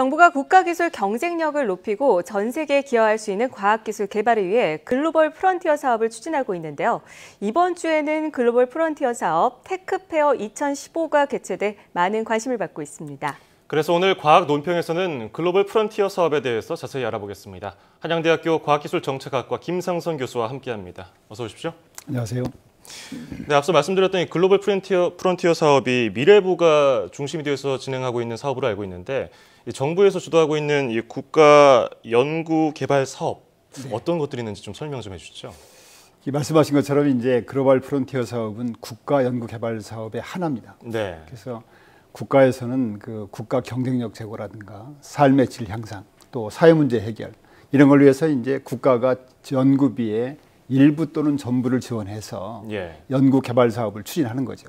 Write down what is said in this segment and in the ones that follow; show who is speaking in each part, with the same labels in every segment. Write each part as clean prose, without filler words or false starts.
Speaker 1: 정부가 국가기술 경쟁력을 높이고 전 세계에 기여할 수 있는 과학기술 개발을 위해 글로벌 프론티어 사업을 추진하고 있는데요. 이번 주에는 글로벌 프론티어 사업 테크페어 2015가 개최돼 많은 관심을 받고 있습니다.
Speaker 2: 그래서 오늘 과학 논평에서는 글로벌 프론티어 사업에 대해서 자세히 알아보겠습니다. 한양대학교 과학기술정책학과 김상선 교수와 함께합니다. 어서 오십시오.
Speaker 3: 안녕하세요.
Speaker 2: 네, 앞서 말씀드렸던 이 글로벌 프론티어 사업이 미래부가 중심이 되어서 진행하고 있는 사업으로 알고 있는데 정부에서 주도하고 있는 이 국가 연구 개발 사업 어떤 것들이 있는지 좀 설명 좀 해주시죠.
Speaker 3: 말씀하신 것처럼 이제 글로벌 프론티어 사업은 국가 연구 개발 사업의 하나입니다.
Speaker 2: 네.
Speaker 3: 그래서 국가에서는 그 국가 경쟁력 제고라든가 삶의 질 향상, 또 사회 문제 해결 이런 걸 위해서 이제 국가가 연구비의 일부 또는 전부를 지원해서 연구 개발 사업을 추진하는 거죠.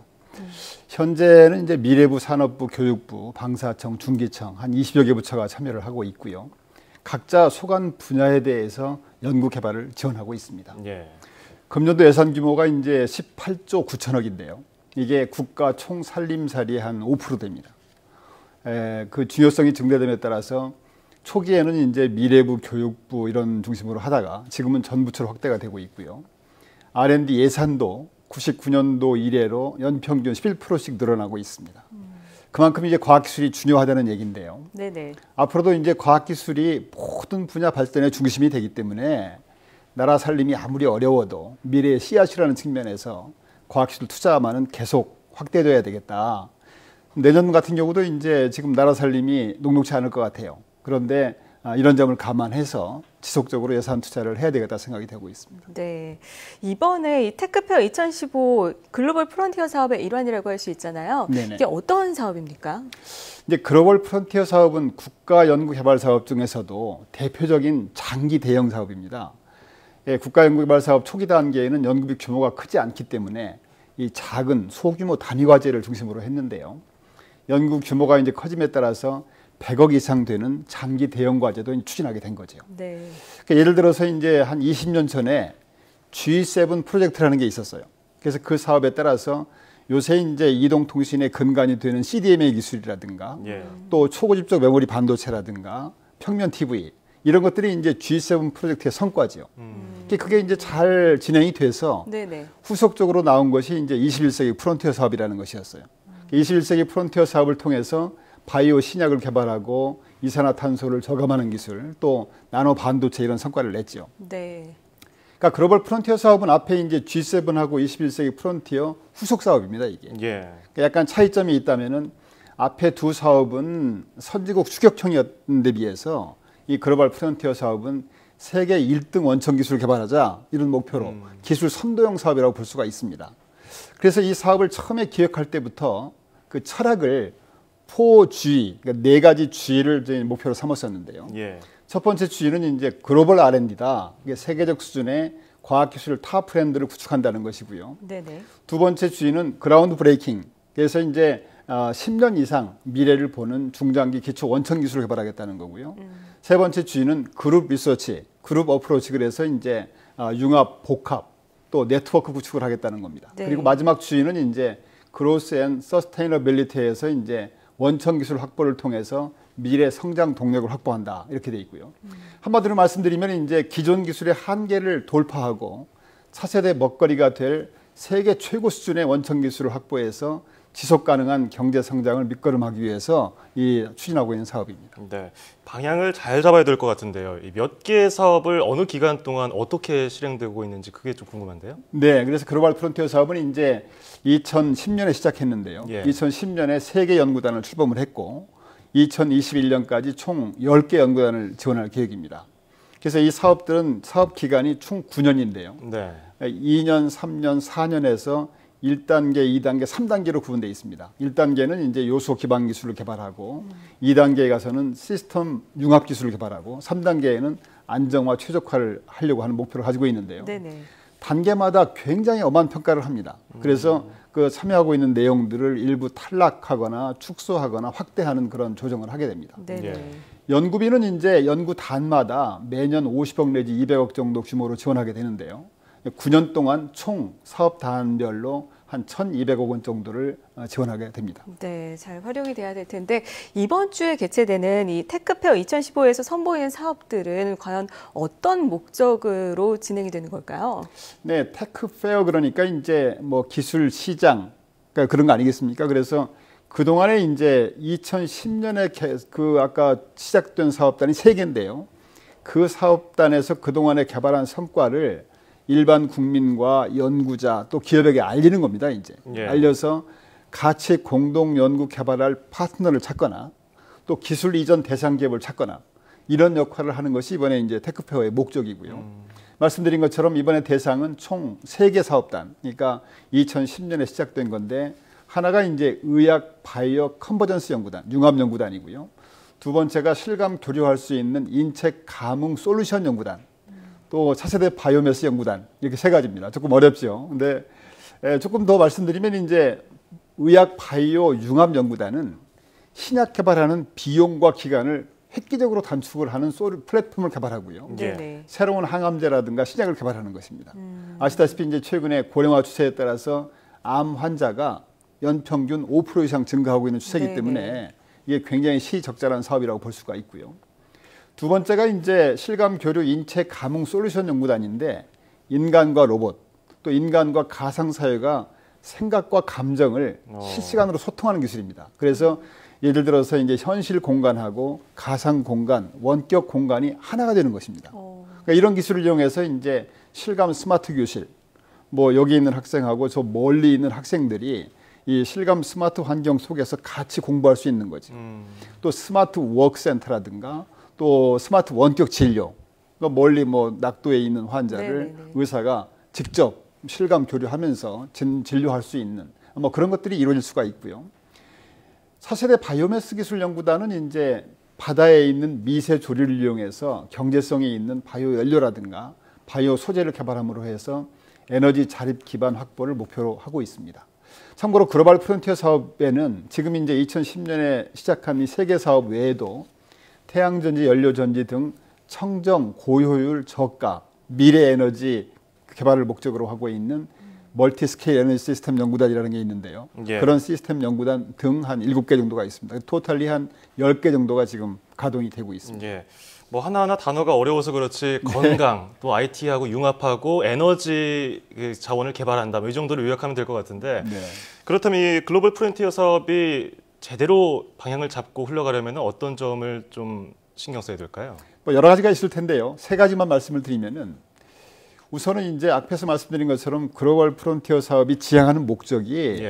Speaker 3: 현재는 이제 미래부, 산업부, 교육부, 방사청, 중기청 한 20여 개 부처가 참여를 하고 있고요. 각자 소관 분야에 대해서 연구 개발을 지원하고 있습니다. 금년도 예산 규모가 이제 18조 9천억인데요. 이게 국가 총 살림살이의 한 5% 됩니다. 그 중요성이 증대됨에 따라서 초기에는 이제 미래부, 교육부 이런 중심으로 하다가 지금은 전 부처로 확대가 되고 있고요. R&D 예산도 99년도 이래로 연평균 11%씩 늘어나고 있습니다. 그만큼 이제 과학기술이 중요하다는 얘기인데요.
Speaker 1: 네네.
Speaker 3: 앞으로도 이제 과학기술이 모든 분야 발전의 중심이 되기 때문에 나라 살림이 아무리 어려워도 미래의 씨앗이라는 측면에서 과학기술 투자만은 계속 확대돼야 되겠다. 내년 같은 경우도 이제 지금 나라 살림이 녹록지 않을 것 같아요. 그런데 이런 점을 감안해서 지속적으로 예산 투자를 해야 되겠다 생각이 되고 있습니다.
Speaker 1: 네, 이번에 이 테크페어 2015 글로벌 프론티어 사업의 일환이라고 할 수 있잖아요.
Speaker 3: 네네.
Speaker 1: 이게 어떤 사업입니까?
Speaker 3: 이제 글로벌 프론티어 사업은 국가 연구 개발 사업 중에서도 대표적인 장기 대형 사업입니다. 국가 연구 개발 사업 초기 단계에는 연구비 규모가 크지 않기 때문에 이 작은 소규모 단위 과제를 중심으로 했는데요. 연구 규모가 이제 커짐에 따라서 100억 이상 되는 장기 대형 과제도 추진하게 된 거죠.
Speaker 1: 네.
Speaker 3: 그러니까 예를 들어서 이제 한 20년 전에 G7 프로젝트라는 게 있었어요. 그래서 그 사업에 따라서 요새 이제 이동통신의 근간이 되는 CDMA 기술이라든가 또 초고집적 메모리 반도체라든가 평면 TV 이런 것들이 이제 G7 프로젝트의 성과죠. 그게 이제 잘 진행이 돼서 후속적으로 나온 것이 이제 21세기 프론티어 사업이라는 것이었어요. 21세기 프론티어 사업을 통해서 바이오 신약을 개발하고 이산화탄소를 저감하는 기술, 또 나노 반도체 이런 성과를 냈죠.
Speaker 1: 네.
Speaker 3: 그러니까 글로벌 프론티어 사업은 앞에 이제 G7하고 21세기 프론티어 후속 사업입니다, 이게. 그러니까 약간 차이점이 있다면은 앞에 두 사업은 선진국 추격형이었는 데 비해서 이 글로벌 프론티어 사업은 세계 1등 원천 기술을 개발하자 이런 목표로 기술 선도형 사업이라고 볼 수가 있습니다. 그래서 이 사업을 처음에 기획할 때부터 그 철학을 4G, 그러니까 네 가지 G를 저희 목표로 삼았었는데요. 첫 번째 G는 이제 글로벌 R&D다. 이게 세계적 수준의 과학기술 탑 브랜드를 구축한다는 것이고요. 두 번째 G는 그라운드 브레이킹. 그래서 이제 10년 이상 미래를 보는 중장기 기초 원천 기술을 개발하겠다는 거고요. 세 번째 G는 그룹 리서치, 그룹 어프로치 그래서 이제 융합, 복합, 또 네트워크 구축을 하겠다는 겁니다. 그리고 마지막 G는 이제 그로스 앤 서스테이너빌리티에서 이제 원천 기술 확보를 통해서 미래 성장 동력을 확보한다 이렇게 돼 있고요. 한마디로 말씀드리면 이제 기존 기술의 한계를 돌파하고 차세대 먹거리가 될 세계 최고 수준의 원천 기술을 확보해서 지속 가능한 경제 성장을 밑거름하기 위해서 추진하고 있는 사업입니다.
Speaker 2: 네, 방향을 잘 잡아야 될 것 같은데요. 몇 개의 사업을 어느 기간 동안 어떻게 실행되고 있는지 그게 좀 궁금한데요.
Speaker 3: 네, 그래서 글로벌 프론티어 사업은 이제 2010년에 시작했는데요. 2010년에 3개 연구단을 출범을 했고 2021년까지 총 10개 연구단을 지원할 계획입니다. 그래서 이 사업들은 사업 기간이 총 9년인데요. 2년, 3년, 4년에서 1단계, 2단계, 3단계로 구분되어 있습니다. 1단계는 이제 요소 기반 기술을 개발하고 2단계에 가서는 시스템 융합 기술을 개발하고 3단계에는 안정화, 최적화를 하려고 하는 목표를 가지고 있는데요. 단계마다 굉장히 엄한 평가를 합니다. 그래서 그 참여하고 있는 내용들을 일부 탈락하거나 축소하거나 확대하는 그런 조정을 하게 됩니다. 연구비는 이제 연구단마다 매년 50억 내지 200억 정도 규모로 지원하게 되는데요. 9년 동안 총 사업단별로 한 1,200억 원 정도를 지원하게 됩니다.
Speaker 1: 네, 잘 활용이 돼야 될 텐데 이번 주에 개최되는 이 테크페어 2015에서 선보이는 사업들은 과연 어떤 목적으로 진행이 되는 걸까요?
Speaker 3: 네, 테크페어 그러니까 이제 뭐 기술 시장 그러니까 그런 거 아니겠습니까? 그래서 그동안에 이제 2010년에 그 아까 시작된 사업단이 3개인데요. 그 사업단에서 그동안에 개발한 성과를 일반 국민과 연구자 또 기업에게 알리는 겁니다. 이제 알려서 같이 공동 연구 개발할 파트너를 찾거나 또 기술 이전 대상 기업을 찾거나 이런 역할을 하는 것이 이번에 이제 테크페어의 목적이고요. 말씀드린 것처럼 이번에 대상은 총 3개 사업단. 그러니까 2010년에 시작된 건데 하나가 이제 의학 바이오 컨버전스 연구단, 융합 연구단이고요. 두 번째가 실감 교류할 수 있는 인체 감응 솔루션 연구단. 또 차세대 바이오매스 연구단 이렇게 3가지입니다. 조금 어렵죠. 근데 조금 더 말씀드리면 이제 의학 바이오 융합 연구단은 신약 개발하는 비용과 기간을 획기적으로 단축을 하는 플랫폼을 개발하고요. 새로운 항암제라든가 신약을 개발하는 것입니다. 아시다시피 이제 최근에 고령화 추세에 따라서 암 환자가 연평균 5% 이상 증가하고 있는 추세이기 때문에 이게 굉장히 시적절한 사업이라고 볼 수가 있고요. 두 번째가 이제 실감 교류 인체 감응 솔루션 연구단인데 인간과 로봇 또 인간과 가상 사회가 생각과 감정을 실시간으로 소통하는 기술입니다. 그래서 예를 들어서 이제 현실 공간하고 가상 공간, 원격 공간이 하나가 되는 것입니다. 그러니까 이런 기술을 이용해서 이제 실감 스마트 교실, 뭐 여기 있는 학생하고 저 멀리 있는 학생들이 이 실감 스마트 환경 속에서 같이 공부할 수 있는 거지. 또 스마트 워크센터라든가 또 스마트 원격 진료, 그러니까 멀리 뭐 낙도에 있는 환자를 의사가 직접 실감 교류하면서 진료할 수 있는 뭐 그런 것들이 이루어질 수가 있고요. 차세대 바이오매스 기술 연구단은 이제 바다에 있는 미세 조류를 이용해서 경제성이 있는 바이오 연료라든가 바이오 소재를 개발함으로 해서 에너지 자립 기반 확보를 목표로 하고 있습니다. 참고로 글로벌 프론티어 사업에는 지금 이제 2010년에 시작한 이 3개 사업 외에도 태양전지, 연료전지 등 청정, 고효율, 저가, 미래 에너지 개발을 목적으로 하고 있는 멀티스케일 에너지 시스템 연구단이라는 게 있는데요. 그런 시스템 연구단 등 한 7개 정도가 있습니다. 토탈리 한 10개 정도가 지금 가동이 되고 있습니다.
Speaker 2: 뭐 하나하나 단어가 어려워서 그렇지 건강, 또 IT하고 융합하고 에너지 자원을 개발한다. 뭐 이 정도로 요약하면 될 것 같은데 그렇다면 이 글로벌 프론티어 사업이 제대로 방향을 잡고 흘러가려면 어떤 점을 좀 신경 써야 될까요?
Speaker 3: 뭐 여러 가지가 있을 텐데요. 3가지만 말씀을 드리면은 우선은 이제 앞에서 말씀드린 것처럼 글로벌 프론티어 사업이 지향하는 목적이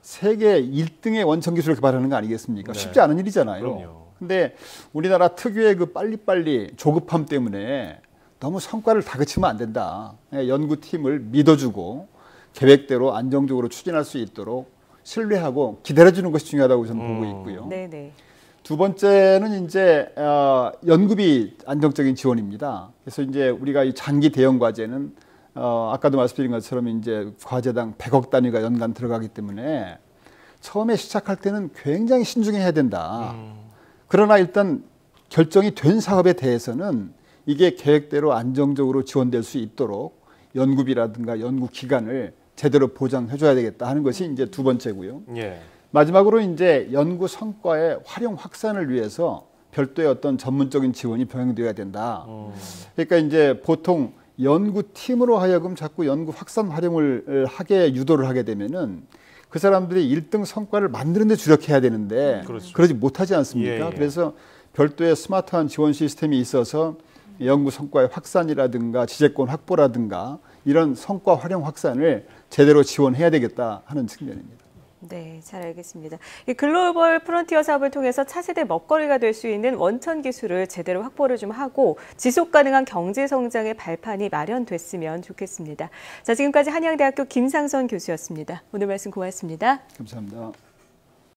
Speaker 3: 세계 1등의 원천 기술을 개발하는 거 아니겠습니까? 쉽지 않은 일이잖아요. 근데 우리나라 특유의 그 빨리빨리 조급함 때문에 너무 성과를 다그치면 안 된다. 연구팀을 믿어주고 계획대로 안정적으로 추진할 수 있도록 신뢰하고 기다려주는 것이 중요하다고 저는 보고 있고요. 두 번째는 이제 연구비 안정적인 지원입니다. 그래서 이제 우리가 이 장기 대형 과제는 아까도 말씀드린 것처럼 이제 과제당 100억 단위가 연간 들어가기 때문에 처음에 시작할 때는 굉장히 신중해야 된다. 그러나 일단 결정이 된 사업에 대해서는 이게 계획대로 안정적으로 지원될 수 있도록 연구비라든가 연구 기간을 제대로 보장해줘야 되겠다 하는 것이 이제 두 번째고요. 마지막으로 이제 연구 성과의 활용 확산을 위해서 별도의 어떤 전문적인 지원이 병행되어야 된다. 그러니까 이제 보통 연구팀으로 하여금 자꾸 연구 확산 활용을 하게 유도를 하게 되면은 그 사람들이 1등 성과를 만드는 데 주력해야 되는데 그러지 못하지 않습니까? 그래서 별도의 스마트한 지원 시스템이 있어서 연구 성과의 확산이라든가 지재권 확보라든가 이런 성과 활용 확산을 제대로 지원해야 되겠다 하는 측면입니다.
Speaker 1: 네, 잘 알겠습니다. 이 글로벌 프론티어 사업을 통해서 차세대 먹거리가 될 수 있는 원천 기술을 제대로 확보를 좀 하고 지속 가능한 경제 성장의 발판이 마련됐으면 좋겠습니다. 자, 지금까지 한양대학교 김상선 교수였습니다. 오늘 말씀 고맙습니다.
Speaker 3: 감사합니다.